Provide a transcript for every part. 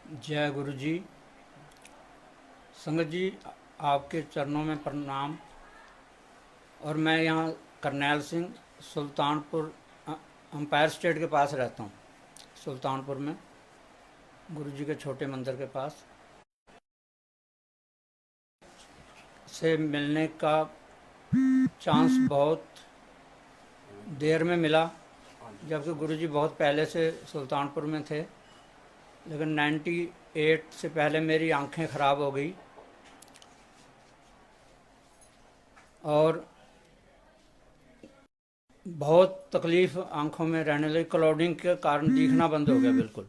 जय गुरु जी। संगत जी, आपके चरणों में प्रणाम। और मैं यहाँ करनैल सिंह, सुल्तानपुर, अंपायर स्टेट के पास रहता हूँ। सुल्तानपुर में गुरु जी के छोटे मंदिर के पास से मिलने का चांस बहुत देर में मिला, जबकि गुरु जी बहुत पहले से सुल्तानपुर में थे। लेकिन 98 से पहले मेरी आंखें ख़राब हो गई और बहुत तकलीफ आंखों में रहने लगी। क्लाउडिंग के कारण दिखना बंद हो गया बिल्कुल।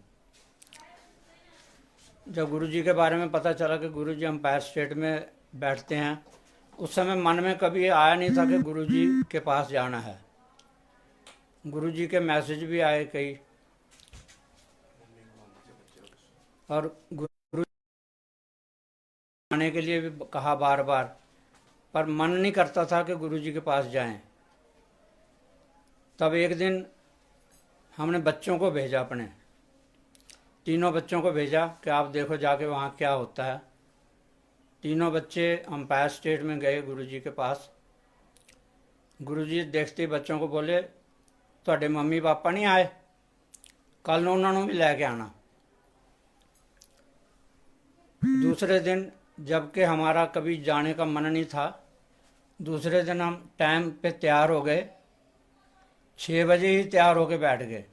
जब गुरुजी के बारे में पता चला कि गुरुजी अंपायर स्टेट में बैठते हैं, उस समय मन में कभी आया नहीं था कि गुरुजी के पास जाना है। गुरुजी के मैसेज भी आए कई, और गुरु आने के लिए भी कहा बार बार, पर मन नहीं करता था कि गुरुजी के पास जाएं। तब एक दिन हमने बच्चों को भेजा, अपने तीनों बच्चों को भेजा कि आप देखो जाके वहाँ क्या होता है। तीनों बच्चे अंपायर स्टेट में गए गुरुजी के पास। गुरुजी देखते ही बच्चों को बोले, ਤੁਹਾਡੇ मम्मी पापा नहीं आए, कल उन्होंने भी लैके आना। दूसरे दिन, जबकि हमारा कभी जाने का मन नहीं था, दूसरे दिन हम टाइम पे तैयार हो गए। 6 बजे ही तैयार होके बैठ गए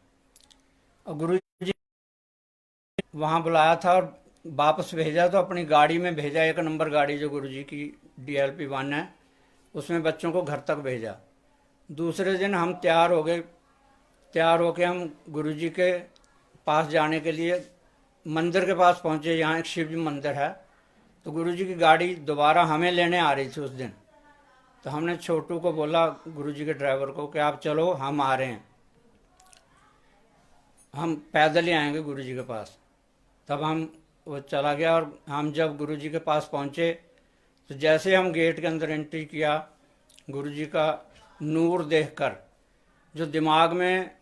और गुरु जी वहाँ बुलाया था और वापस भेजा तो अपनी गाड़ी में भेजा, 1 नंबर गाड़ी जो गुरु जी की DLP 1 है, उसमें बच्चों को घर तक भेजा। दूसरे दिन हम तैयार हो गए। तैयार होके हम गुरु जी के पास जाने के लिए मंदिर के पास पहुँचे। यहाँ एक शिव जी मंदिर है, तो गुरु जी की गाड़ी दोबारा हमें लेने आ रही थी उस दिन। तो हमने छोटू को बोला, गुरु जी के ड्राइवर को, कि आप चलो, हम आ रहे हैं, हम पैदल ही आएंगे गुरु जी के पास। तब वो चला गया और हम जब गुरु जी के पास पहुँचे तो जैसे हम गेट के अंदर एंट्री किया, गुरु जी का नूर देखकर जो दिमाग में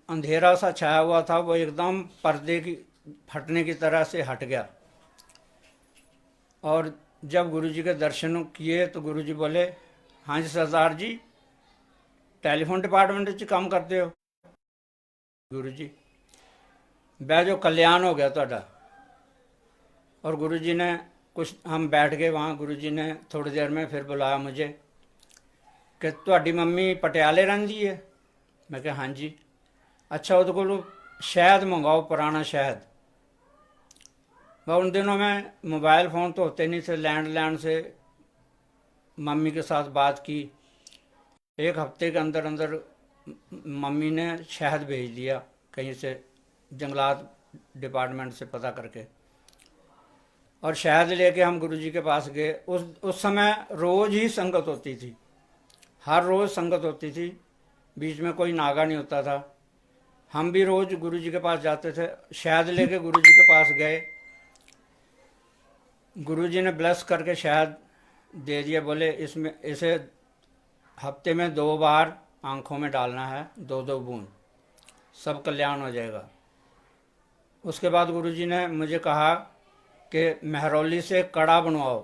अंधेरा सा छाया हुआ था, वो एकदम पर्दे की फटने की तरह से हट गया। और जब गुरु जी के दर्शन किए तो गुरु जी बोले, हाँ जी सरदार जी, टेलीफोन डिपार्टमेंट च काम करते हो? गुरु जी, बह जो, कल्याण हो गया ਤੁਹਾਡਾ। और गुरु जी ने कुछ, हम बैठ गए वहाँ। गुरु जी ने थोड़ी देर में फिर बुलाया मुझे कि ਤੁਹਾਡੀ मम्मी पटियाले रहिंदी है? मैं कहा हाँ जी। अच्छा, वो को शहद मंगाओ, पुराना शहद। वह उन दिनों में मोबाइल फ़ोन तो होते नहीं थे, लैंडलाइन से मम्मी के साथ बात की। 1 हफ्ते के अंदर अंदर मम्मी ने शहद भेज दिया कहीं से, जंगलात डिपार्टमेंट से पता करके। और शहद लेके हम गुरुजी के पास गए। उस समय रोज़ ही संगत होती थी, हर रोज़ संगत होती थी, बीच में कोई नागा नहीं होता था। हम भी रोज़ गुरुजी के पास जाते थे। शहद लेके गुरुजी के पास गए, गुरुजी ने ब्लेस करके शहद दे दिया। बोले इसे हफ्ते में 2 बार आँखों में डालना है, 2-2 बूंद, सब कल्याण हो जाएगा। उसके बाद गुरुजी ने मुझे कहा कि मेहरौली से कड़ा बनवाओ,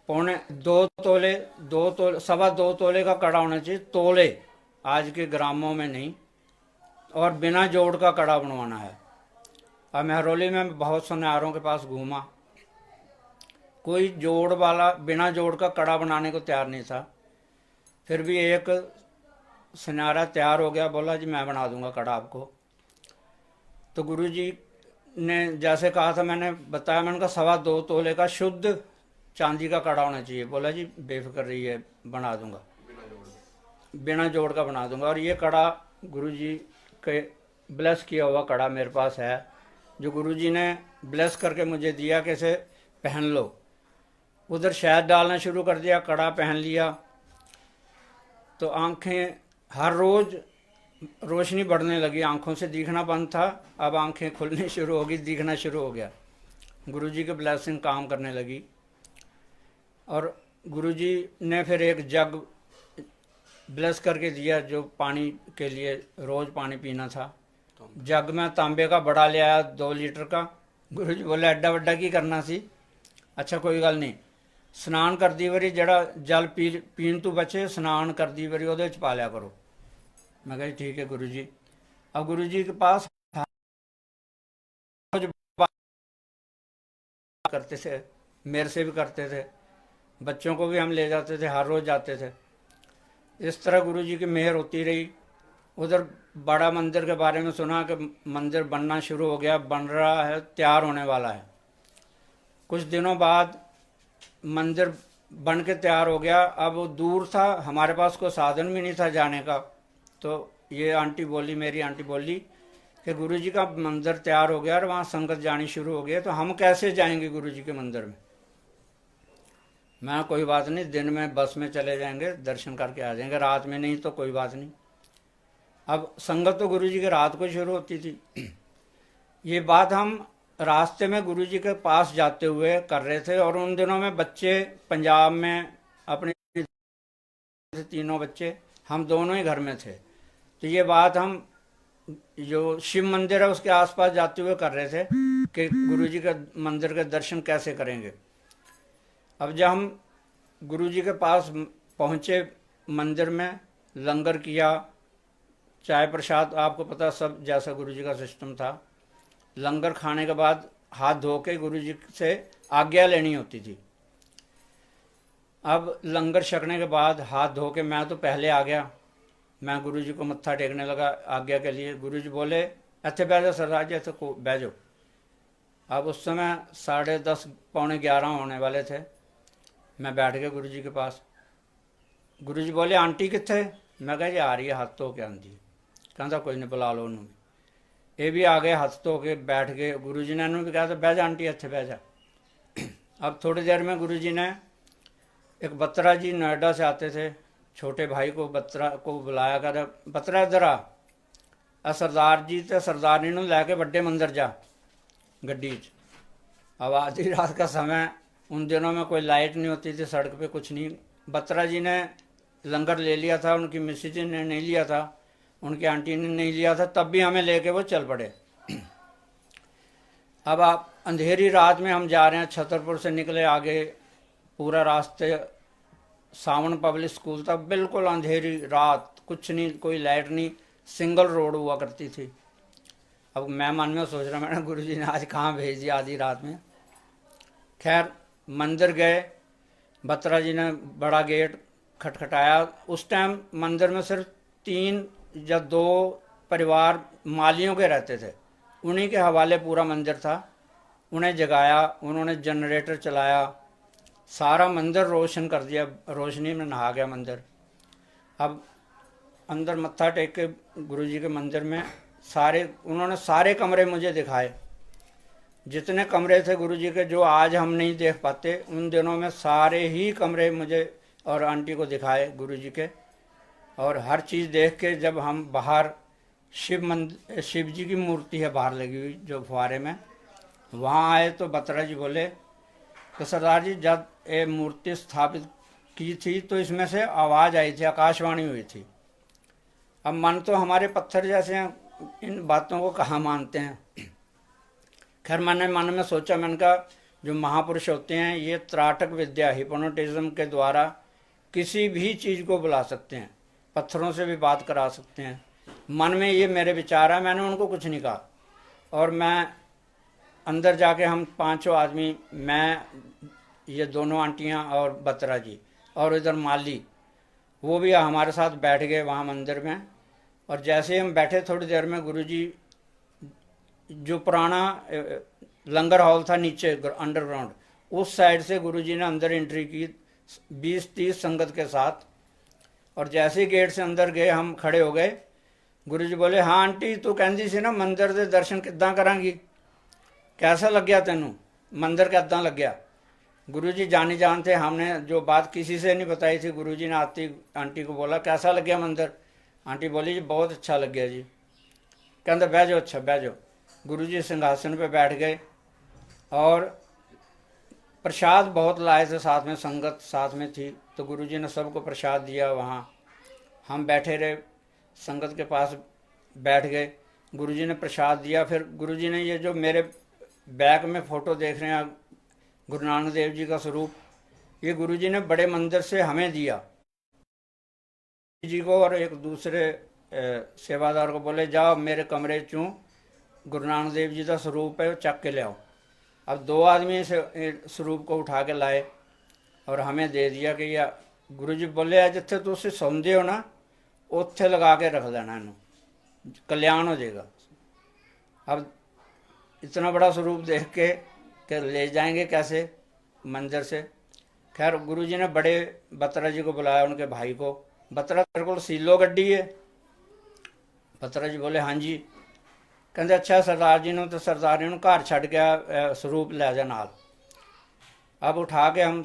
2.25 तोले, 2.25 तोले का कड़ा होना चाहिए, तोले, आज के ग्रामों में नहीं, और बिना जोड़ का कड़ा बनवाना है। और मेहरौली में बहुत सुनारों के पास घूमा, कोई जोड़ वाला, बिना जोड़ का कड़ा बनाने को तैयार नहीं था। फिर भी एक सुनारा तैयार हो गया, बोला जी मैं बना दूंगा कड़ा आपको। तो गुरुजी ने जैसे कहा था, मैंने बताया, मैंने कहा 2.25 तोले का शुद्ध चांदी का कड़ा होना चाहिए। बोला जी बेफिक्र रहिए, बना दूंगा, बिना जोड़ का बना दूंगा। और ये कड़ा गुरुजी के ब्लेस किया हुआ कड़ा मेरे पास है, जो गुरुजी ने ब्लेस करके मुझे दिया कि इसे पहन लो। उधर शहद डालना शुरू कर दिया, कड़ा पहन लिया, तो आंखें हर रोज़ रोशनी बढ़ने लगी, आंखों से दिखना बंद था, अब आंखें खुलनी शुरू हो गई, दिखना शुरू हो गया। गुरुजी की ब्लेसिंग काम करने लगी। और गुरुजी ने फिर एक जग ब्लेस करके दिया, जो पानी के लिए रोज़ पानी पीना था। जग में तांबे का बड़ा ले आया 2 लीटर का। गुरु जी बोले एड्डा वड्डा की करना सी। अच्छा कोई गल नहीं, स्नान करती वारी जड़ा जल पीन तो बचे स्नान करती वारी ਉਹਦੇ ਵਿੱਚ पा लिया करो। मैं कहा ठीक है गुरु जी। अब गुरु जी के पास करते थे, मेरे से भी करते थे, बच्चों को भी हम ले जाते थे, हर रोज़ जाते थे। इस तरह गुरु जी की मेहर होती रही। उधर बड़ा मंदिर के बारे में सुना कि मंदिर बनना शुरू हो गया, बन रहा है, तैयार होने वाला है। कुछ दिनों बाद मंदिर बन के तैयार हो गया। अब वो दूर था, हमारे पास कोई साधन भी नहीं था जाने का। तो ये आंटी बोली, मेरी आंटी बोली कि गुरु जी का मंदिर तैयार हो गया और वहाँ संगत जानी शुरू हो गई, तो हम कैसे जाएंगे गुरु जी के मंदिर में। मैं कोई बात नहीं, दिन में बस में चले जाएंगे, दर्शन करके आ जाएंगे, रात में नहीं तो कोई बात नहीं। अब संगत तो गुरु जी के रात को शुरू होती थी। ये बात हम रास्ते में गुरु जी के पास जाते हुए कर रहे थे। और उन दिनों में बच्चे पंजाब में अपने तीनों बच्चे, हम दोनों ही घर में थे। तो ये बात हम जो शिव मंदिर है उसके आसपास जाते हुए कर रहे थे कि गुरु जी के मंदिर के दर्शन कैसे करेंगे। अब जब हम गुरु जी के पास पहुँचे, मंदिर में लंगर किया, चाय प्रसाद आपको पता सब जैसा गुरु जी का सिस्टम था। लंगर खाने के बाद हाथ धो के गुरु जी से आज्ञा लेनी होती थी। अब लंगर छकने के बाद हाथ धो के मैं तो पहले आ गया, मैं गुरु जी को मत्था टेकने लगा आज्ञा के लिए। गुरु जी बोले ऐसे बैठ जाओ सरदार जी, ऐसे को बैठ जाओ। अब उस समय 10:30 पौने 11 होने वाले थे। मैं बैठ गया गुरु जी के पास। गुरु जी बोले आंटी कित्थे? मैं कहा जी आ रही है, हाथ धो के आंदी। कहता कोई नहीं बुला लो उन्होंने। ये भी आ गए, हाथ धो के बैठ गए। गुरु जी ने भी कहा था बह जा आंटी, अच्छे बह जा। अब थोड़ी देर में गुरु जी ने एक बत्रा जी नोएडा से आते थे, छोटे भाई को बत्रा को बुलाया, कहता बत्रा इधर आ सरदार जी ते सरदारनी नूं लैके बड़े मंदिर जा गड्डी च। अब आधी रात का समय, उन दिनों में कोई लाइट नहीं होती थी, सड़क पे कुछ नहीं। बत्रा जी ने लंगर ले लिया था, उनकी मिसेज ने नहीं लिया था, उनकी आंटी ने नहीं लिया था, तब भी हमें लेके वो चल पड़े। अब आप अंधेरी रात में हम जा रहे हैं, छतरपुर से निकले आगे, पूरा रास्ते सावन पब्लिक स्कूल तक, बिल्कुल अंधेरी रात, कुछ नहीं, कोई लाइट नहीं, सिंगल रोड हुआ करती थी। अब मैं मन में सोच रहा, मैंने गुरु जी ने आज कहाँ भेज दिया आधी रात में। खैर मंदिर गए, बत्रा जी ने बड़ा गेट खटखटाया। उस टाइम मंदिर में सिर्फ 3 या 2 परिवार मालियों के रहते थे, उन्हीं के हवाले पूरा मंदिर था। उन्हें जगाया, उन्होंने जनरेटर चलाया, सारा मंदिर रोशन कर दिया, रोशनी में नहा गया मंदिर। अब अंदर मत्था टेक के गुरु जी के मंदिर में उन्होंने सारे कमरे मुझे दिखाए, जितने कमरे थे गुरु जी के जो आज हम नहीं देख पाते, उन दिनों में सारे ही कमरे मुझे और आंटी को दिखाए गुरु जी के। और हर चीज़ देख के जब हम बाहर शिव जी की मूर्ति है बाहर लगी हुई जो फुहारे में, वहाँ आए तो बत्रा जी बोले कि सरदार जी जब ये मूर्ति स्थापित की थी तो इसमें से आवाज़ आई थी, आकाशवाणी हुई थी। अब मन तो हमारे पत्थर जैसे हैं, इन बातों को कहाँ मानते हैं। खैर मैंने मन में सोचा, मैंने कहा जो महापुरुष होते हैं ये त्राटक विद्या हिप्नोटिज्म के द्वारा किसी भी चीज़ को बुला सकते हैं, पत्थरों से भी बात करा सकते हैं। मन में ये मेरे विचार है, मैंने उनको कुछ नहीं कहा। और मैं अंदर जाके हम 5 आदमी, मैं, ये दोनों आंटियाँ और बत्रा जी और इधर माली, वो भी हमारे साथ बैठ गए वहाँ मंदिर में। और जैसे हम बैठे थोड़ी देर में गुरु जी, जो पुराना लंगर हॉल था नीचे अंडरग्राउंड, उस साइड से गुरु जी ने अंदर एंट्री की 20-30 संगत के साथ। और जैसे ही गेट से अंदर गए हम खड़े हो गए। गुरु जी बोले हाँ आंटी तू कहती सी ना मंदिर के दर्शन किद्दां करांगी, कैसा लग गया तेनू, मंदिर किद्दां लग गया। गुरु जी जानी जान थे, हमने जो बात किसी से नहीं बताई थी। गुरु जी ने आती आंटी को बोला कैसा लग गया मंदिर? आंटी बोली जी बहुत अच्छा लग गया जी। कहते बह जाओ, अच्छा बह जाओ। गुरु जी सिंहासन पे बैठ गए और प्रसाद बहुत लाए थे, साथ में संगत साथ में थी, तो गुरु जी ने सबको प्रसाद दिया। वहाँ हम बैठे रहे, संगत के पास बैठ गए। गुरुजी ने प्रसाद दिया। फिर गुरुजी ने ये जो मेरे बैग में फ़ोटो देख रहे हैं गुरु नानक देव जी का स्वरूप, ये गुरुजी ने बड़े मंदिर से हमें दिया जी को, और एक दूसरे सेवादार को बोले जाओ मेरे कमरे चूँ गुरु नानक देव जी का स्वरूप है, चक के ले आओ। अब 2 आदमी इस स्वरूप को उठा के लाए और हमें दे दिया कि यह गुरु जी बोले जिथे तुम सौंदे हो ना उत्थे लगा के रख देना, इनू कल्याण हो जाएगा। अब इतना बड़ा स्वरूप देख के ले जाएंगे कैसे मंदिर से। खैर गुरु जी ने बड़े बत्रा जी को बुलाया, उनके भाई को। बत्रा तेरे को सीलो गड्डी है? बत्रा जी बोले हाँ जी। कहते अच्छा सरदार जी ने तो सरदार जी घर छड़ गया, स्वरूप लै जा नाल। अब उठा के हम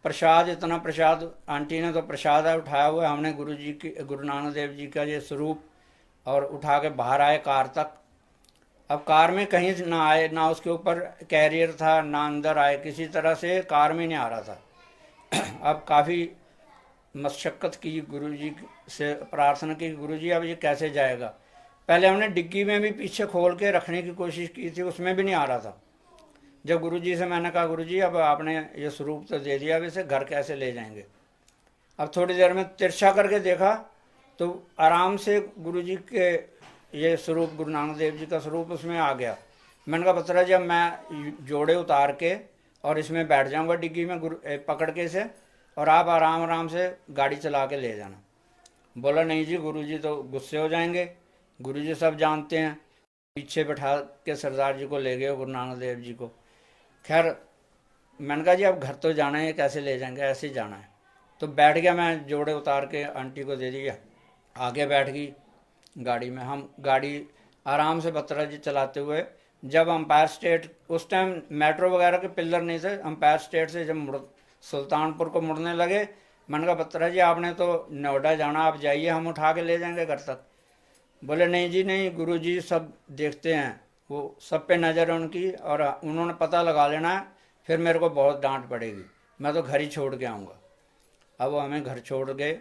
प्रसाद, इतना प्रसाद आंटी ने तो प्रसाद है उठाया हुआ, हमने गुरु जी की गुरु नानक देव जी का ये स्वरूप और उठा के बाहर आए कार तक। अब कार में कहीं ना आए, ना उसके ऊपर कैरियर था, ना अंदर आए, किसी तरह से कार में नहीं आ रहा था। अब काफ़ी मशक्क़त की, गुरु जी से प्रार्थना की गुरु जी अब ये कैसे जाएगा। पहले हमने डिग्गी में भी पीछे खोल के रखने की कोशिश की थी, उसमें भी नहीं आ रहा था। जब गुरु जी से मैंने कहा गुरु जी अब आपने ये स्वरूप तो दे दिया, अब इसे घर कैसे ले जाएंगे। अब थोड़ी देर में तिरछा करके देखा तो आराम से गुरु जी के ये स्वरूप गुरु नानक देव जी का स्वरूप उसमें आ गया। मैंने कहा बतरा जी अब मैं जोड़े उतार के और इसमें बैठ जाऊंगा डिग्गी में गुरु पकड़ के से, और आप आराम आराम से गाड़ी चला के ले जाना। बोला नहीं जी गुरु जी तो गुस्से हो जाएंगे, गुरु जी सब जानते हैं। पीछे बैठा के सरदार जी को ले गए गुरु नानक देव जी को। खैर मैंने कहा जी अब घर तो जाना है, कैसे ले जाएंगे, ऐसे ही जाना है। तो बैठ गया, मैं जोड़े उतार के आंटी को दे दिया, आगे बैठ गई गाड़ी में। हम गाड़ी आराम से बत्रा जी चलाते हुए जब अंपायर स्टेट, उस टाइम मेट्रो वगैरह के पिलर नहीं थे, अंपायर स्टेट से जब सुल्तानपुर को मुड़ने लगे, मैंने कहा बत्रा जी आपने तो नोएडा जाना, आप जाइए हम उठा के ले जाएंगे घर तक। बोले नहीं जी नहीं, गुरु जी सब देखते हैं, वो सब पे नज़र है उनकी, और उन्होंने पता लगा लेना है, फिर मेरे को बहुत डांट पड़ेगी, मैं तो घर ही छोड़ के आऊँगा। अब वो हमें घर छोड़ गए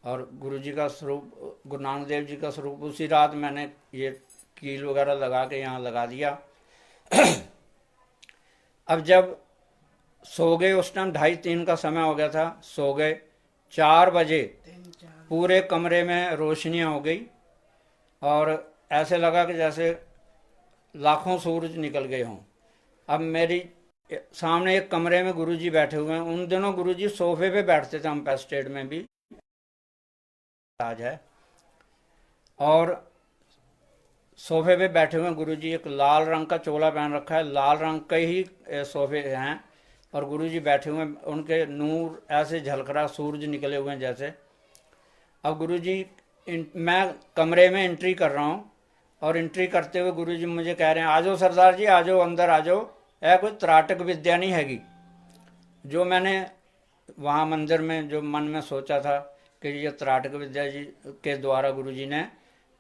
और गुरु जी का स्वरूप, गुरु नानक देव जी का स्वरूप उसी रात मैंने ये कील वगैरह लगा के यहाँ लगा दिया। अब जब सो गए, उस टाइम 2:30-3 का समय हो गया था, सो गए। 4 बजे पूरे कमरे में रोशनियाँ हो गई और ऐसे लगा कि जैसे लाखों सूरज निकल गए हों। अब मेरी सामने एक कमरे में गुरुजी बैठे हुए हैं। उन दिनों गुरुजी सोफे पे बैठते थे, अंपायर स्टेट में भी आज है, और सोफे पे बैठे हुए हैं गुरुजी। एक लाल रंग का चोला पहन रखा है, लाल रंग के ही सोफे हैं, और गुरुजी बैठे हुए हैं, उनके नूर ऐसे झलक रहा, सूरज निकले हुए हैं जैसे। अब गुरुजी मैं कमरे में एंट्री कर रहा हूँ, और एंट्री करते हुए गुरुजी मुझे कह रहे हैं आ जाओ सरदार जी, आ जाओ अंदर आ जाओ, यह कोई त्राटक विद्या नहीं हैगी। जो मैंने वहाँ मंदिर में जो मन में सोचा था कि ये त्राटक विद्या जी के द्वारा गुरुजी ने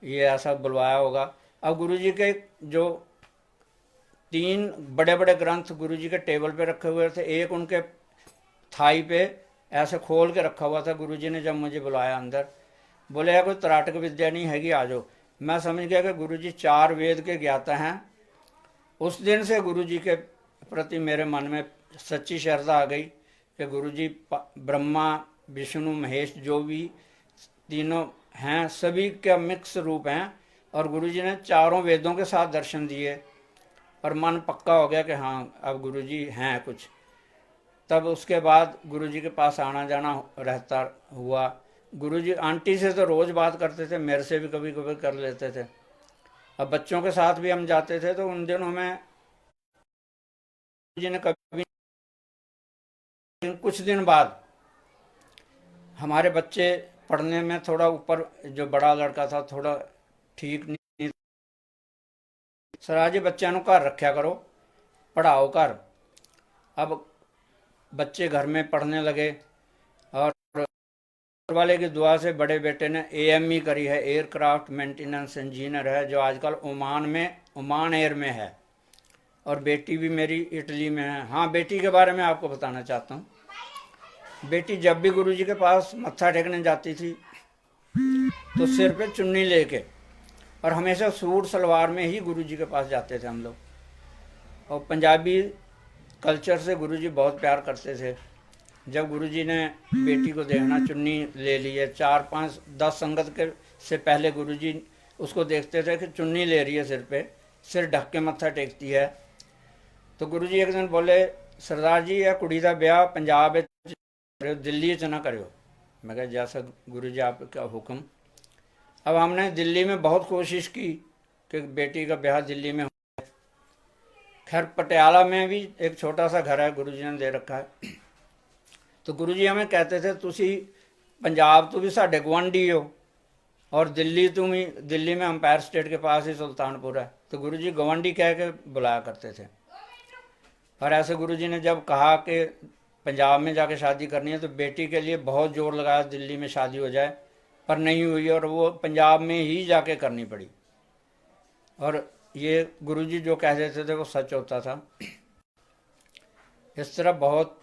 ये ऐसा बुलवाया होगा। अब गुरुजी के जो 3 बड़े बड़े ग्रंथ गुरुजी के टेबल पे रखे हुए थे, एक उनके थाई पे ऐसे खोल के रखा हुआ था। गुरुजी ने जब मुझे बुलाया अंदर, बोले यार कोई त्राटक विद्या नहीं हैगी, आ जाओ। मैं समझ गया कि गुरुजी 4 वेद के ज्ञाता हैं। उस दिन से गुरुजी के प्रति मेरे मन में सच्ची श्रद्धा आ गई कि गुरुजी ब्रह्मा विष्णु महेश जो भी तीनों हैं सभी का मिक्स रूप हैं, और गुरुजी ने 4 वेदों के साथ दर्शन दिए, और मन पक्का हो गया कि हाँ अब गुरुजी हैं कुछ। तब उसके बाद गुरुजी के पास आना जाना रहता हुआ। गुरुजी आंटी से तो रोज़ बात करते थे, मेरे से भी कभी कभी कर लेते थे। अब बच्चों के साथ भी हम जाते थे, तो उन दिनों में गुरुजी ने कभी, कुछ दिन बाद हमारे बच्चे पढ़ने में थोड़ा ऊपर, जो बड़ा लड़का था थोड़ा ठीक नहीं, सराजी बच्चों को घर रखा करो, पढ़ाओ घर। अब बच्चे घर में पढ़ने लगे, और वाले की दुआ से बड़े बेटे ने AME करी है, एयरक्राफ्ट मेंटेनेंस इंजीनियर है, जो आजकल ओमान एयर में है, और बेटी भी मेरी इटली में है। हाँ, बेटी के बारे में आपको बताना चाहता हूँ। बेटी जब भी गुरुजी के पास मत्था टेकने जाती थी तो सिर पे चुन्नी लेके, और हमेशा सूट सलवार में ही गुरुजी के पास जाते थे हम लोग। और पंजाबी कल्चर से गुरुजी बहुत प्यार करते थे। जब गुरुजी ने बेटी को देखना, चुन्नी ले ली है, 4-5-10 संगत के से पहले गुरुजी उसको देखते थे कि चुन्नी ले रही है सिर पे, सिर ढक के मत्था टेकती है। तो गुरुजी एक दिन बोले, सरदार जी यह कुड़ी का ब्याह पंजाब करो, दिल्ली च ना करो। मैं कहा जैसा गुरुजी आपका हुक्म। अब हमने दिल्ली में बहुत कोशिश की कि बेटी का ब्याह दिल्ली में हो। खैर पटियाला में भी एक छोटा सा घर है गुरुजी ने दे रखा है। तो गुरुजी हमें कहते थे तुसी पंजाब तो भी साढ़े गुआढ़ी हो और दिल्ली तुम ही, दिल्ली में अंपायर स्टेट के पास ही सुल्तानपुर है। तो गुरुजी गवांडी कह के बुलाया करते थे। और ऐसे गुरुजी ने जब कहा कि पंजाब में जाके शादी करनी है तो बेटी के लिए बहुत जोर लगाया दिल्ली में शादी हो जाए, पर नहीं हुई और वो पंजाब में ही जाके करनी पड़ी। और ये गुरुजी जो कह देते थे वो सच होता था। इस तरह बहुत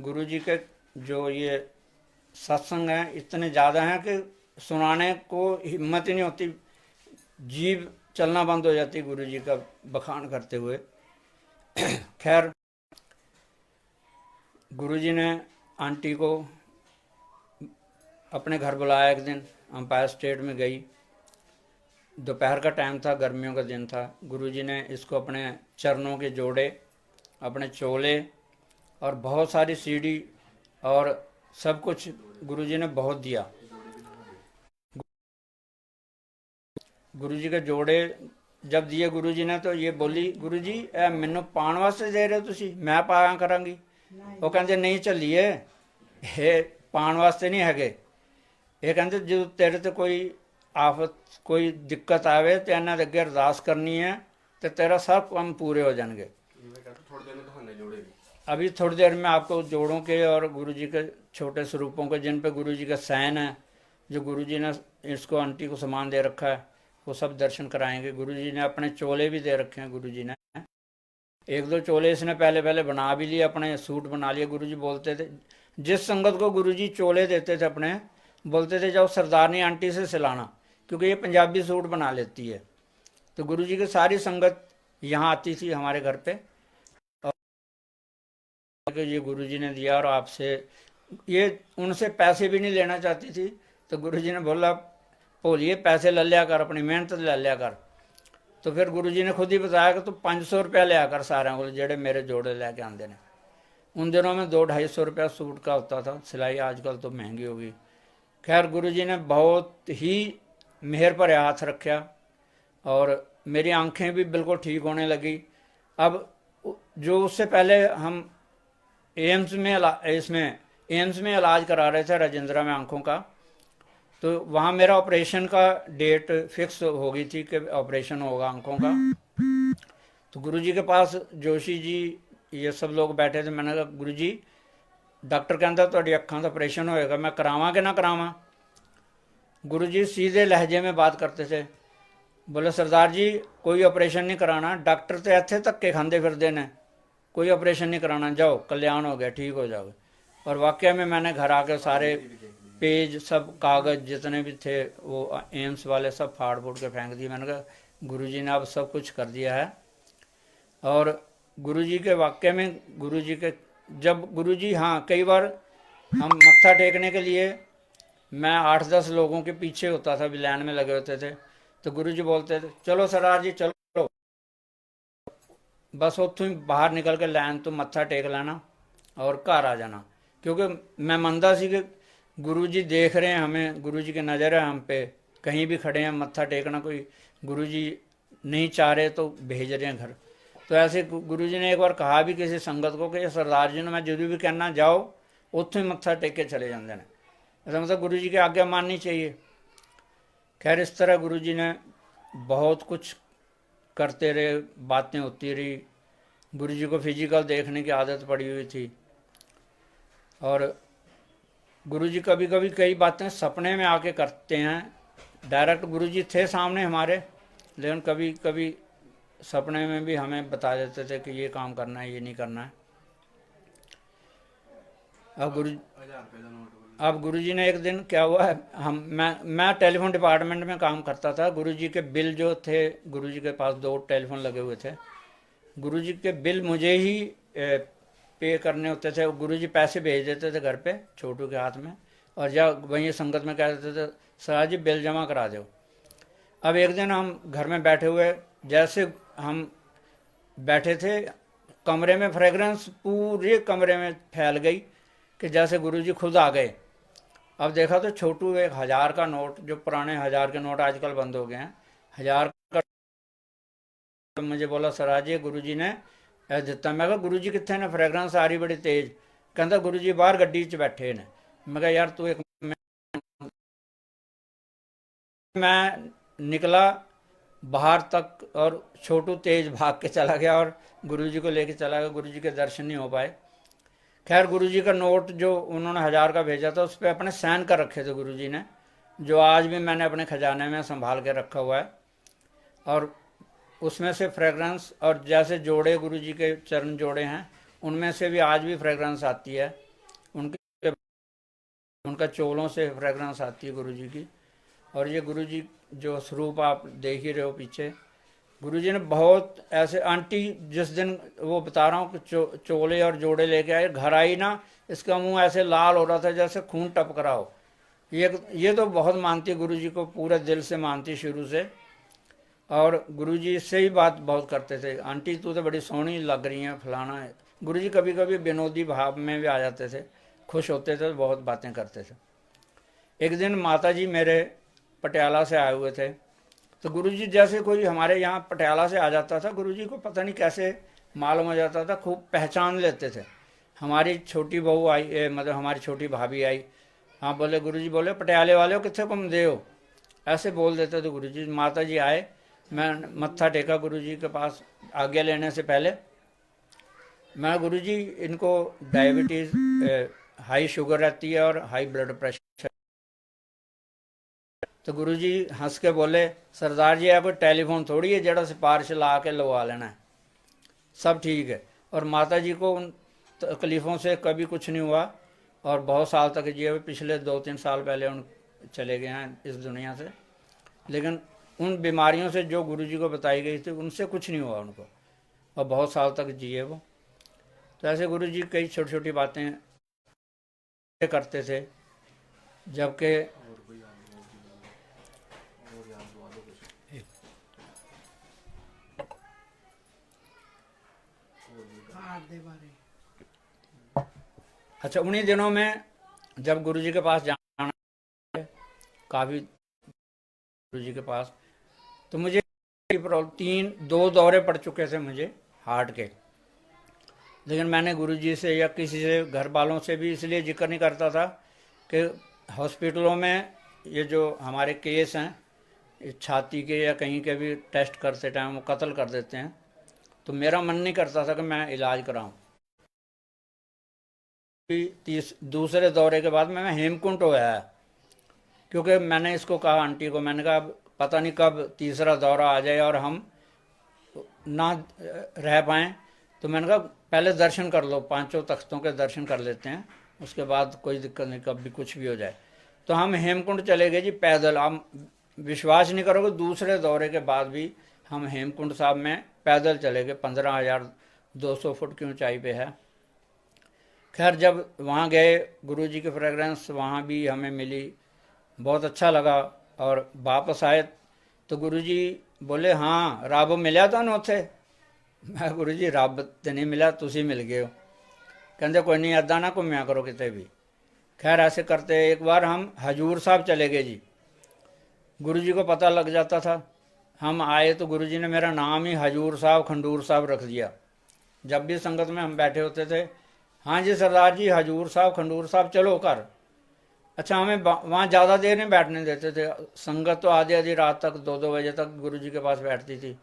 गुरुजी के जो ये सत्संग हैं इतने ज़्यादा हैं कि सुनाने को हिम्मत ही नहीं होती, जीभ चलना बंद हो जाती गुरुजी का बखान करते हुए। खैर गुरुजी ने आंटी को अपने घर बुलाया एक दिन, अंपायर स्टेट में गई, दोपहर का टाइम था, गर्मियों का दिन था। गुरुजी ने इसको अपने चरणों के जोड़े, अपने चोले और बहुत सारी सीढ़ी और सब कुछ गुरुजी ने बहुत दिया। गुरुजी के जोड़े जब दिए गुरुजी ने तो ये बोली, गुरुजी ए मैनू पाण वास्ते दे रहे हो तुसी, मैं पाया करांगी। वो कहते नहीं झल्लीए ये पाण वास्ते नहीं है। ये कहते जो तेरे ते कोई आफत कोई दिक्कत आवे तो इन्होंने अगे अरदास करनी है तो तेरा सब काम पूरे हो जाएंगे। अभी थोड़ी देर में आपको जोड़ों के और गुरुजी के छोटे स्वरूपों के जिन पे गुरुजी का सैन है, जो गुरुजी ने इसको आंटी को सामान दे रखा है, वो सब दर्शन कराएंगे। गुरुजी ने अपने चोले भी दे रखे हैं। गुरुजी ने 1-2 चोले इसने पहले बना भी लिए, अपने सूट बना लिए। गुरुजी बोलते थे जिस संगत को गुरुजी चोले देते थे अपने, बोलते थे जाओ सरदारनी आंटी से सिलाना, क्योंकि ये पंजाबी सूट बना लेती है। तो गुरुजी की सारी संगत यहाँ आती थी हमारे घर पे, और ये गुरुजी ने दिया। और आपसे ये उनसे पैसे भी नहीं लेना चाहती थी। तो गुरुजी ने बोला भोलिए पैसे ले लिया कर, अपनी मेहनत ले लिया कर। तो फिर गुरुजी ने खुद ही बताया कि तू 500 रुपया लिया कर सारे को, जेड़े मेरे जोड़े लैके आते हैं। उन दिनों में 200-250 रुपया सूट का होता था सिलाई, आजकल तो महंगी होगी। खैर गुरुजी ने बहुत ही मेहर पर हाथ रखा और मेरी आंखें भी बिल्कुल ठीक होने लगी। अब जो उससे पहले हम एम्स में इलाज करा रहे थे राजेंद्रा में आंखों का, तो वहाँ मेरा ऑपरेशन का डेट फिक्स हो गई थी कि ऑपरेशन होगा आंखों का। तो गुरुजी के पास जोशी जी ये सब लोग बैठे थे। मैंने कहा गुरुजी डॉक्टर कहता तुहाडी अखां का ऑपरेशन होएगा, मैं करावां कि ना करावां। गुरुजी सीधे लहजे में बात करते थे, बोले सरदार जी कोई ऑपरेशन नहीं कराना, डॉक्टर तो इत्थे धक्के खांदे फिरदे ने, कोई ऑपरेशन नहीं कराना, जाओ कल्याण हो गया, ठीक हो जाओगे। और वाकई में मैंने घर आके सारे पेज सब कागज़ जितने भी थे वो एम्स वाले सब फाड़ फूड़ के फेंक दिए। मैंने कहा गुरुजी ने अब सब कुछ कर दिया है। और गुरुजी के वाकई में गुरुजी के जब गुरुजी, हाँ कई बार हम मत्था टेकने के लिए मैं 8-10 लोगों के पीछे होता था, भी लाइन में लगे होते थे। तो गुरुजी बोलते थे चलो सरदार जी चलो, बस उतों ही बाहर निकल के लाइन तो मत्था टेक लेना और घर आ जाना। क्योंकि मैं मनता सी कि गुरुजी देख रहे हैं हमें, गुरुजी की नज़र है हम पे, कहीं भी खड़े हैं मत्था टेकना, कोई गुरुजी नहीं चाह रहे तो भेज रहे हैं घर। तो ऐसे गुरुजी ने एक बार कहा भी किसी संगत को कि सरदार जी ने मैं जो भी कहना जाओ उत्थों ही मत्था टेक के चले जाते हैं। ऐसा मतलब गुरुजी की आज्ञा माननी चाहिए। खैर इस तरह गुरुजी ने बहुत कुछ करते रहे, बातें होती रही। गुरुजी को फिजिकल देखने की आदत पड़ी हुई थी और गुरुजी कभी कभी कई बातें सपने में आके करते हैं। डायरेक्ट गुरुजी थे सामने हमारे, लेकिन कभी कभी सपने में भी हमें बता देते थे कि ये काम करना है, ये नहीं करना है। अब गुरु अब गुरुजी ने एक दिन क्या हुआ है, मैं टेलीफोन डिपार्टमेंट में काम करता था। गुरुजी के बिल जो थे, गुरुजी के पास 2 टेलीफोन लगे हुए थे, गुरुजी के बिल मुझे ही पे करने होते थे। गुरुजी पैसे भेज देते थे घर पे छोटू के हाथ में, और जब वहीं संगत में कह देते थे सर जी बिल जमा करा दो। अब एक दिन हम घर में बैठे हुए, जैसे हम बैठे थे कमरे में, फ्रेगरेंस पूरे कमरे में फैल गई कि जैसे गुरुजी खुद आ गए। अब देखा तो छोटू एक 1000 का नोट, जो पुराने 1000 के नोट आजकल बंद हो गए हैं, 1000 का, मुझे बोला सर जी गुरुजी ने ऐ दिता। मैं कहा गुरुजी कितने ने, फ्रेगरेंस आ रही बड़ी तेज। कहता गुरुजी बाहर गड्डी च बैठे ने। मैं कहा यार तू एक, मैं निकला बाहर तक और छोटू तेज भाग के चला गया और गुरुजी को लेके चला गया। गुरुजी के दर्शन नहीं हो पाए। खैर गुरुजी का नोट जो उन्होंने 1000 का भेजा था, उस पर अपने साइन कर रखे थे गुरुजी ने, जो आज भी मैंने अपने खजाने में संभाल के रखा हुआ है। और उसमें से फ्रेगरेंस, और जैसे जोड़े गुरुजी के चरण जोड़े हैं, उनमें से भी आज भी फ्रेगरेंस आती है। उनके उनका चोलों से फ्रेगरेंस आती है गुरुजी की। और ये गुरुजी जो स्वरूप आप देख ही रहे हो पीछे, गुरुजी ने बहुत ऐसे, आंटी जिस दिन वो बता रहा हूँ कि चोले और जोड़े लेके आए, घर आई ना, इसका मुंह ऐसे लाल हो रहा था जैसे खून टपक रहा हो। ये तो बहुत मानती गुरुजी को, पूरे दिल से मानती शुरू से। और गुरुजी इससे ही बात बहुत करते थे, आंटी तू तो बड़ी सोहनी लग रही है, फलाना है। गुरुजी कभी कभी विनोदी भाव में भी आ जाते थे, खुश होते थे, बहुत बातें करते थे। एक दिन माता जी मेरे पटियाला से आए हुए थे, तो गुरुजी जैसे कोई हमारे यहाँ पटियाला से आ जाता था, गुरुजी को पता नहीं कैसे मालूम हो जाता था, खूब पहचान लेते थे। हमारी छोटी बहू आई, मतलब हमारी छोटी भाभी आई, हाँ बोले गुरुजी बोले पटियाले वाले हो, कितने कम दे हो, ऐसे बोल देते थे गुरुजी। माता जी आए, मैं मत्था टेका गुरुजी के पास आज्ञा लेने से पहले। मैं गुरुजी इनको डायबिटीज़, हाई शुगर रहती है और हाई ब्लड प्रेशर। तो गुरुजी हंस के बोले सरदार जी है कोई टेलीफोन थोड़ी है जड़ा सिफारिश ला के लगवा लेना है, सब ठीक है। और माता जी को उन तकलीफ़ों से कभी कुछ नहीं हुआ और बहुत साल तक जिए। पिछले 2-3 साल पहले उन चले गए हैं इस दुनिया से, लेकिन उन बीमारियों से जो गुरुजी को बताई गई थी उनसे कुछ नहीं हुआ उनको, और बहुत साल तक जिए वो। तो ऐसे गुरुजी कई छोटी छोटी बातें करते थे। जबकि अच्छा, उन्हीं दिनों में जब गुरुजी के पास जाना, काफ़ी गुरुजी के पास, तो मुझे 2 दौरे पड़ चुके थे मुझे हार्ट के। लेकिन मैंने गुरुजी से या किसी से, घर वालों से भी इसलिए जिक्र नहीं करता था कि हॉस्पिटलों में ये जो हमारे केस हैं छाती के या कहीं के भी टेस्ट करते टाइम वो कत्ल कर देते हैं, तो मेरा मन नहीं करता था कि मैं इलाज कराऊं। दूसरे दौरे के बाद मैं हेमकुंड होया है, क्योंकि मैंने इसको कहा आंटी को, मैंने कहा पता नहीं कब तीसरा दौरा आ जाए और हम ना रह पाएँ, तो मैंने कहा पहले दर्शन कर लो, 5 तख्तों के दर्शन कर लेते हैं, उसके बाद कोई दिक्कत नहीं, कब भी कुछ भी हो जाए। तो हम हेमकुंड चले गए जी पैदल। हम विश्वास नहीं करोगे, दूसरे दौरे के बाद भी हम हेमकुंड साहब में पैदल चले गए, 15,200 फुट की ऊंचाई पे है। खैर जब वहाँ गए, गुरुजी की फ्रेगरेंस वहाँ भी हमें मिली, बहुत अच्छा लगा। और वापस आए तो गुरुजी बोले हाँ रब मिलिया तुहानू उत्थे? मैं गुरुजी रब तो नहीं मिला, तुसी मिल गए हो। कहते कोई नहीं, ऐदा ना घूमया करो किते भी। खैर ऐसे करते एक बार हम हजूर साहब चले गए जी। गुरुजी को पता लग जाता था, हम आए तो गुरुजी ने मेरा नाम ही हजूर साहब खंडूर साहब रख दिया। जब भी संगत में हम बैठे होते थे, हाँ जी सरदार जी हजूर साहब खंडूर साहब चलो कर। अच्छा, हमें वहाँ ज़्यादा देर नहीं बैठने देते थे। संगत तो आधी आधी रात तक 2-2 बजे तक गुरुजी के पास बैठती थी।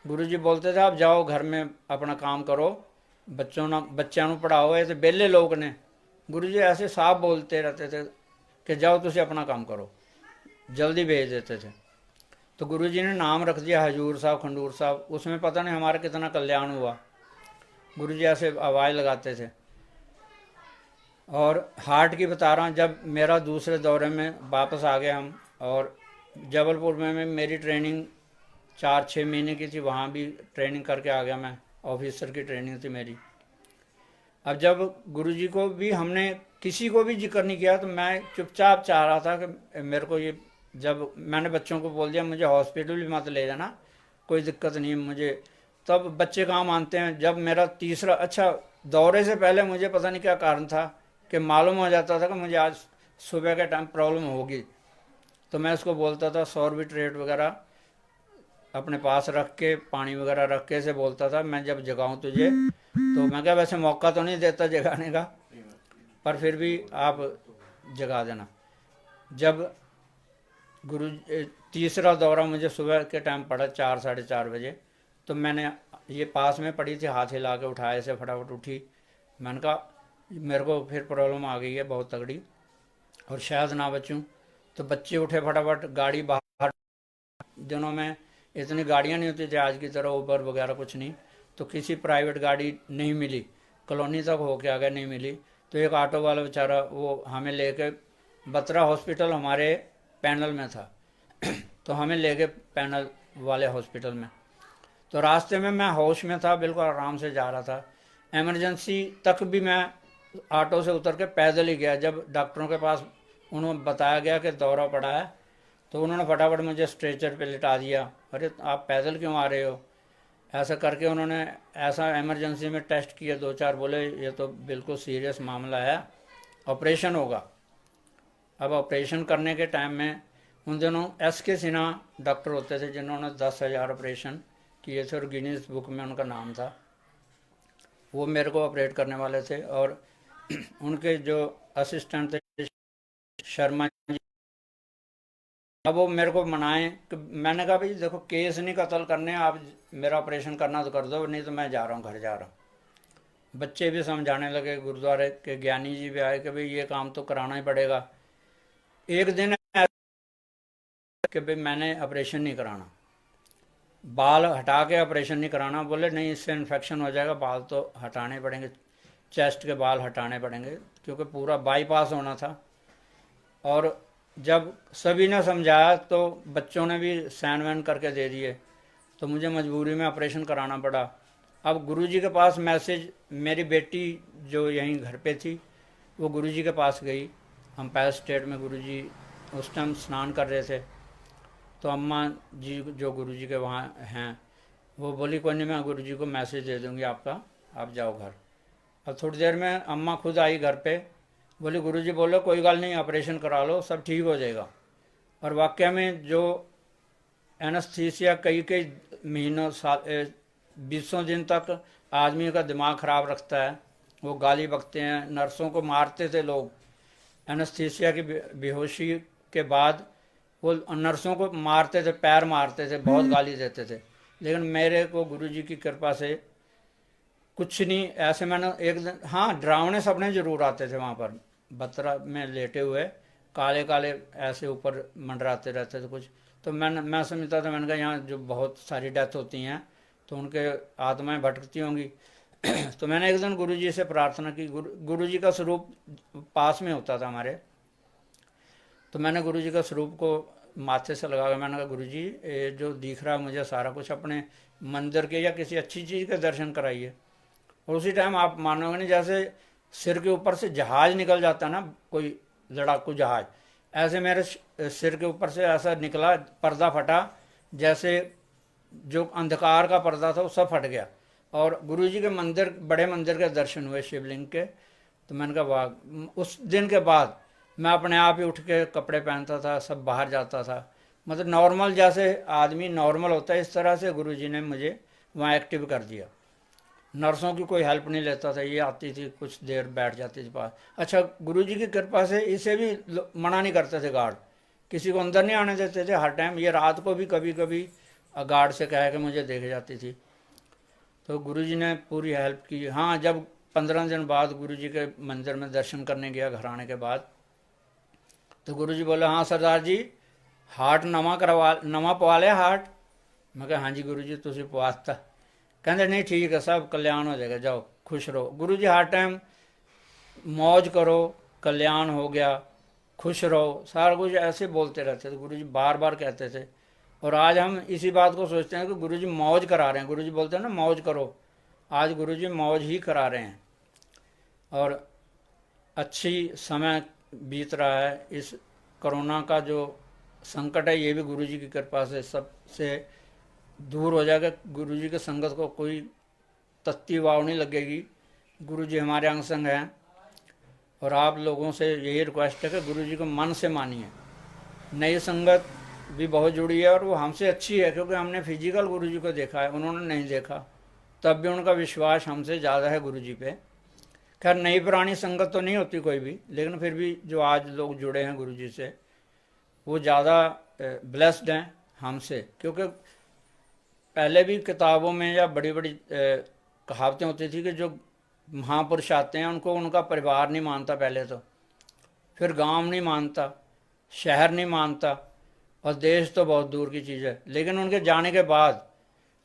गुरुजी बोलते थे आप जाओ घर में अपना काम करो, बच्चों पढ़ाओ, ऐसे बेले लोग ने। गुरुजी ऐसे साफ बोलते रहते थे कि जाओ तुम अपना काम करो, जल्दी भेज देते थे। तो गुरुजी ने नाम रख दिया हजूर साहब खंडूर साहब। उसमें पता नहीं हमारा कितना कल्याण हुआ। गुरुजी ऐसे आवाज़ लगाते थे। और हार्ट की बता रहा हूँ, जब मेरा दूसरे दौरे में वापस आ गए हम, और जबलपुर में मेरी ट्रेनिंग 4-6 महीने की थी, वहाँ भी ट्रेनिंग करके आ गया मैं, ऑफिसर की ट्रेनिंग थी मेरी। अब जब गुरुजी को भी हमने किसी को भी जिक्र नहीं किया, तो मैं चुपचाप चाह रहा था कि मेरे को ये, जब मैंने बच्चों को बोल दिया मुझे हॉस्पिटल भी मत ले जाना, कोई दिक्कत नहीं है मुझे, तब बच्चे कहाँ मानते हैं। जब मेरा तीसरा, अच्छा दौरे से पहले मुझे पता नहीं क्या कारण था कि मालूम हो जाता था कि मुझे आज सुबह के टाइम प्रॉब्लम होगी, तो मैं उसको बोलता था सॉर्बिट्रेट वगैरह अपने पास रख के, पानी वगैरह रख के से बोलता था मैं जब जगाऊं तुझे, तो मैं क्या वैसे मौका तो नहीं देता जगाने का, पर फिर भी आप जगा देना। जब गुरु तीसरा दौरा मुझे सुबह के टाइम पड़ा 4-4:30 बजे, तो मैंने ये पास में पड़ी थी, हाथ हिला के उठाए से फटाफट उठी। मैंने कहा मेरे को फिर प्रॉब्लम आ गई है बहुत तगड़ी और शायद ना बचूं। तो बच्चे उठे फटाफट, गाड़ी बाहर, दिनों में इतनी गाड़ियां नहीं होती थी आज की तरह, उबर वगैरह कुछ नहीं, तो किसी प्राइवेट गाड़ी नहीं मिली, कॉलोनी तक होके आ गए, नहीं मिली। तो एक ऑटो वाला बेचारा वो हमें लेके, बत्रा हॉस्पिटल हमारे पैनल में था तो हमें ले गए पैनल वाले हॉस्पिटल में। तो रास्ते में मैं होश में था, बिल्कुल आराम से जा रहा था। इमरजेंसी तक भी मैं ऑटो से उतर के पैदल ही गया। जब डॉक्टरों के पास उन्होंने बताया गया कि दौरा पड़ा है, तो उन्होंने फटाफट मुझे स्ट्रेचर पे लिटा दिया। अरे आप पैदल क्यों आ रहे हो, ऐसा करके उन्होंने ऐसा इमरजेंसी में टेस्ट किए 2-4, बोले ये तो बिल्कुल सीरियस मामला है, ऑपरेशन होगा। अब ऑपरेशन करने के टाइम में, उन दिनों SK सिन्हा डॉक्टर होते थे जिन्होंने 10,000 ऑपरेशन किए थे और गिनीज बुक में उनका नाम था, वो मेरे को ऑपरेट करने वाले थे। और उनके जो असिस्टेंट थे शर्मा जी, अब वो मेरे को मनाए कि, मैंने कहा भाई देखो केस नहीं कत्ल करने, आप मेरा ऑपरेशन करना तो कर दो, नहीं तो मैं जा रहा हूँ, घर जा रहा हूँ। बच्चे भी समझाने लगे, गुरुद्वारे के ज्ञानी जी भी आए कि भाई ये काम तो कराना ही पड़ेगा। एक दिन कि भाई मैंने ऑपरेशन नहीं कराना, बाल हटा के ऑपरेशन नहीं कराना। बोले नहीं इससे इन्फेक्शन हो जाएगा, बाल तो हटाने पड़ेंगे, चेस्ट के बाल हटाने पड़ेंगे, क्योंकि पूरा बाईपास होना था। और जब सभी ने समझाया तो बच्चों ने भी सैन वैन करके दे दिए, तो मुझे मजबूरी में ऑपरेशन कराना पड़ा। अब गुरुजी के पास मैसेज, मेरी बेटी जो यहीं घर पे थी वो गुरुजी के पास गई, अंपायर स्टेट में गुरुजी उस टाइम स्नान कर रहे थे। तो अम्मा जी जो गुरुजी के वहाँ हैं, वो बोली कोई नहीं मैं गुरुजी को मैसेज दे दूँगी आपका, आप जाओ घर। अब थोड़ी देर में अम्मा खुद आई घर पे, बोली गुरुजी बोलो कोई गल नहीं, ऑपरेशन करा लो, सब ठीक हो जाएगा। और वाकई में जो एनेस्थीसिया कई कई महीनों, 20 दिन तक आदमी का दिमाग ख़राब रखता है, वो गाली बकते हैं, नर्सों को मारते थे लोग एनेस्थीसिया की बेहोशी के बाद, वो नर्सों को मारते थे, पैर मारते थे, बहुत गाली देते थे। लेकिन मेरे को गुरुजी की कृपा से कुछ नहीं ऐसे। मैंने एक दिन, हाँ डरावने सपने जरूर आते थे वहाँ पर, बत्रा में लेटे हुए काले काले ऐसे ऊपर मंडराते रहते थे कुछ। तो मैं समझता था, मैंने कहा यहाँ जो बहुत सारी डेथ होती हैं तो उनके आत्माएं भटकती होंगी तो मैंने एक दिन गुरुजी से प्रार्थना की, गुरुजी का स्वरूप पास में होता था हमारे, तो मैंने गुरुजी का स्वरूप को माथे से लगा कर मैंने कहा गुरुजी ये जो दिख रहा है मुझे सारा कुछ, अपने मंदिर के या किसी अच्छी चीज़ के दर्शन कराइए। और उसी टाइम आप मानोगे नहीं, जैसे सिर के ऊपर से जहाज निकल जाता ना, कोई लड़ाकू जहाज, ऐसे मेरे सिर के ऊपर से ऐसा निकला, पर्दा फटा, जैसे जो अंधकार का पर्दा था वो सब फट गया। और गुरुजी के मंदिर, बड़े मंदिर के दर्शन हुए शिवलिंग के। तो मैंने कहा वाह। उस दिन के बाद मैं अपने आप ही उठ के कपड़े पहनता था, सब बाहर जाता था, मतलब नॉर्मल जैसे आदमी नॉर्मल होता है इस तरह से गुरुजी ने मुझे वहाँ एक्टिव कर दिया। नर्सों की कोई हेल्प नहीं लेता था, ये आती थी कुछ देर बैठ जाती थी पास। अच्छा गुरुजी की कृपा से इसे भी मना नहीं करते थे गार्ड, किसी को अंदर नहीं आने देते थे हर टाइम। ये रात को भी कभी कभी गार्ड से कह के मुझे देख जाती थी, तो गुरुजी ने पूरी हेल्प की। हाँ जब 15 दिन बाद गुरुजी के मंदिर में दर्शन करने गया घर आने के बाद, तो गुरुजी बोले हाँ सरदार जी हार्ट नवा पवा लिया हार्ट। मैं कहा हाँ जी गुरुजी तुसी पवाता। कहते नहीं ठीक है सब कल्याण हो जाएगा, जाओ खुश रहो। गुरुजी हर टाइम मौज करो, कल्याण हो गया, खुश रहो, सारा कुछ ऐसे बोलते रहते थे गुरुजी, बार बार कहते थे। और आज हम इसी बात को सोचते हैं कि गुरुजी मौज करा रहे हैं। गुरुजी बोलते हैं ना मौज करो, आज गुरुजी मौज ही करा रहे हैं। और अच्छी समय बीत रहा है। इस कोरोना का जो संकट है ये भी गुरुजी की कृपा से सबसे दूर हो जाएगा। गुरुजी के संगत को कोई तत्ती वाव नहीं लगेगी। गुरुजी हमारे अंग संग हैं। और आप लोगों से यही रिक्वेस्ट है कि गुरुजी को मन से मानिए। नई संगत भी बहुत जुड़ी है और वो हमसे अच्छी है, क्योंकि हमने फिजिकल गुरुजी को देखा है, उन्होंने नहीं देखा, तब भी उनका विश्वास हमसे ज़्यादा है गुरुजी पे। खैर नई पुरानी संगत तो नहीं होती कोई भी, लेकिन फिर भी जो आज लोग जुड़े हैं गुरुजी से वो ज़्यादा ब्लेस्ड हैं हमसे। क्योंकि पहले भी किताबों में या बड़ी बड़ी कहावतें होती थी कि जो महापुरुष आते हैं उनको उनका परिवार नहीं मानता पहले, तो फिर गांव नहीं मानता, शहर नहीं मानता, और देश तो बहुत दूर की चीज़ है। लेकिन उनके जाने के बाद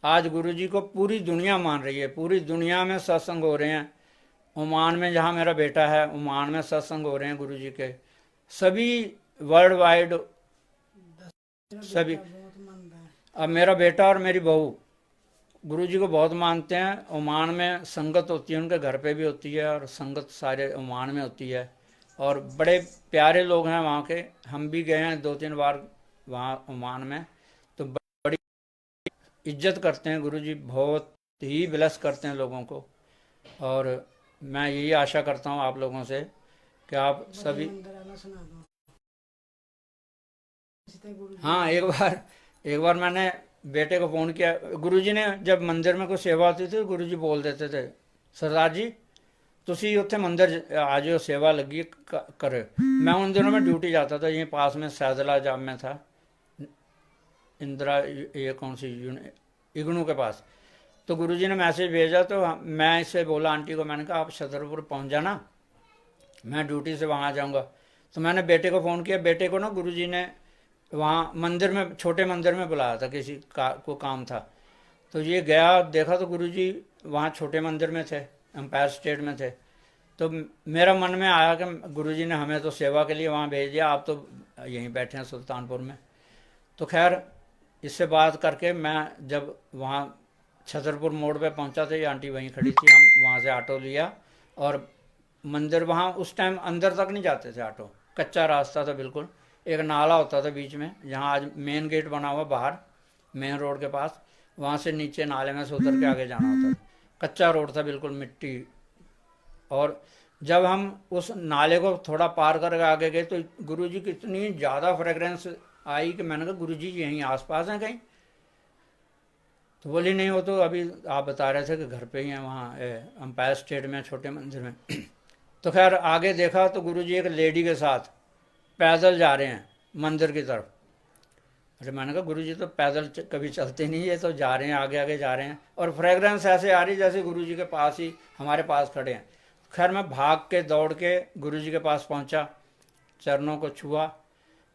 आज गुरुजी को पूरी दुनिया मान रही है। पूरी दुनिया में सत्संग हो रहे हैं। ओमान में जहाँ मेरा बेटा है, ओमान में सत्संग हो रहे हैं गुरुजी के। सभी वर्ल्ड वाइड सभी। अब मेरा बेटा और मेरी बहू गुरुजी को बहुत मानते हैं। ओमान में संगत होती है, उनके घर पे भी होती है, और संगत सारे ओमान में होती है। और बड़े प्यारे लोग हैं वहाँ के। हम भी गए हैं 2-3 बार वहाँ ओमान में, तो बड़ी इज्जत करते हैं गुरुजी, बहुत ही ब्लेस करते हैं लोगों को। और मैं यही आशा करता हूँ आप लोगों से कि आप सभी। हाँ, एक बार मैंने बेटे को फ़ोन किया। गुरुजी ने जब मंदिर में कोई सेवा होती थी गुरुजी बोल देते थे, सरदार जी तुसी उत्थे मंदिर आ जाओ, सेवा लगी करे। मैं उन दिनों में ड्यूटी जाता था, यहीं पास में सैदला जाम में था, इंदिरा ये कौन सी इग्नू के पास। तो गुरुजी ने मैसेज भेजा, तो मैं इससे बोला आंटी को, मैंने कहा आप छतरपुर पहुंच जाना, मैं ड्यूटी से वहाँ आ जाऊँगा। तो मैंने बेटे को फ़ोन किया। बेटे को ना गुरुजी ने वहाँ मंदिर में, छोटे मंदिर में बुलाया था, किसी को काम था। तो ये गया, देखा तो गुरुजी वहाँ छोटे मंदिर में थे, एम्पायर स्टेट में थे। तो मेरा मन में आया कि गुरुजी ने हमें तो सेवा के लिए वहाँ भेज दिया, आप तो यहीं बैठे हैं सुल्तानपुर में। तो खैर इससे बात करके मैं जब वहाँ छतरपुर मोड़ पे पहुँचा था, ये आंटी वहीं खड़ी थी, हम वहाँ से ऑटो लिया और मंदिर, वहाँ उस टाइम अंदर तक नहीं जाते थे ऑटो, कच्चा रास्ता था बिल्कुल। एक नाला होता था बीच में, जहाँ आज मेन गेट बना हुआ बाहर मेन रोड के पास, वहाँ से नीचे नाले में से उतर के आगे जाना होता था। कच्चा रोड था बिल्कुल, मिट्टी। और जब हम उस नाले को थोड़ा पार करके आगे गए तो गुरुजी की इतनी ज़्यादा फ्रेगरेंस आई कि मैंने कहा गुरुजी यहीं आसपास हैं कहीं। तो बोली नहीं, वो तो अभी आप बता रहे थे कि घर पे ही हैं वहाँ एम्पायर स्टेट में छोटे मंदिर में। तो खैर आगे देखा तो गुरुजी एक लेडी के साथ पैदल जा रहे हैं मंदिर की तरफ। अरे मैंने कहा गुरुजी तो पैदल कभी चलते नहीं, ये तो जा रहे हैं, आगे आगे जा रहे हैं, और फ्रेगरेंस ऐसे आ रही जैसे गुरुजी के पास ही हमारे पास खड़े हैं। खैर मैं भाग के दौड़ के गुरुजी के पास पहुंचा, चरणों को छुआ,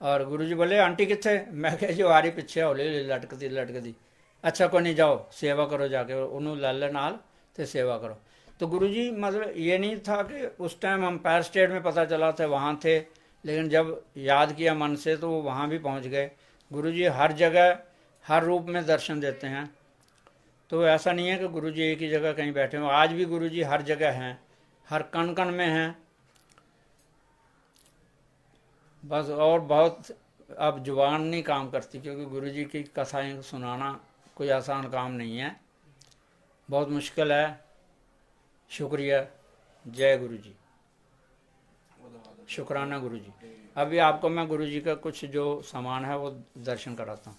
और गुरुजी बोले आंटी कितने। मैं कह जो आ रही पिछे हौली हौली लटकती लटकती। अच्छा कोई नहीं, जाओ सेवा करो जाके, उन्होंने लाल नाल तो सेवा करो। तो गुरुजी मतलब ये नहीं था कि उस टाइम एम्पायर स्टेट में पता चला था वहाँ थे, लेकिन जब याद किया मन से तो वो वहाँ भी पहुँच गए। गुरुजी हर जगह हर रूप में दर्शन देते हैं। तो ऐसा नहीं है कि गुरुजी एक ही जगह कहीं बैठे हो, आज भी गुरुजी हर जगह हैं, हर कण कण में हैं। बस और बहुत अब जुबान नहीं काम करती, क्योंकि गुरुजी की कथाएं सुनाना कोई आसान काम नहीं है, बहुत मुश्किल है। शुक्रिया, जय गुरुजी, शुक्राना गुरुजी। अभी आपको मैं गुरुजी का कुछ जो सामान है वो दर्शन कराता हूँ।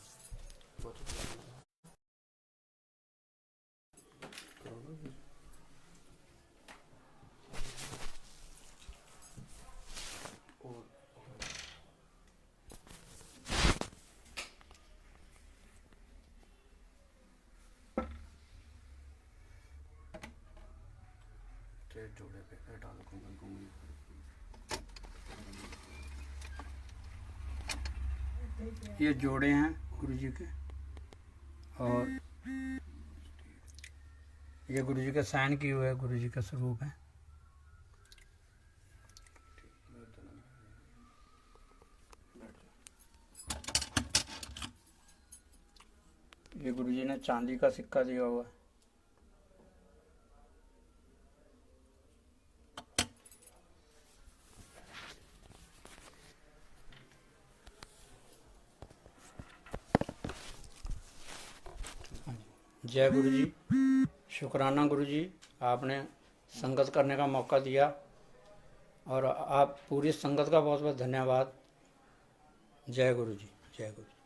जोड़े पे डाल ये जोड़े हैं गुरुजी के, और ये गुरुजी के साइन किए हुए गुरुजी का स्वरूप है। चांदी का सिक्का दिया हुआ है। जय गुरु जी। शुक्राना गुरु जी, आपने संगत करने का मौका दिया और आप पूरी संगत का बहुत बहुत धन्यवाद। जय गुरु जी, जय गुरु जी।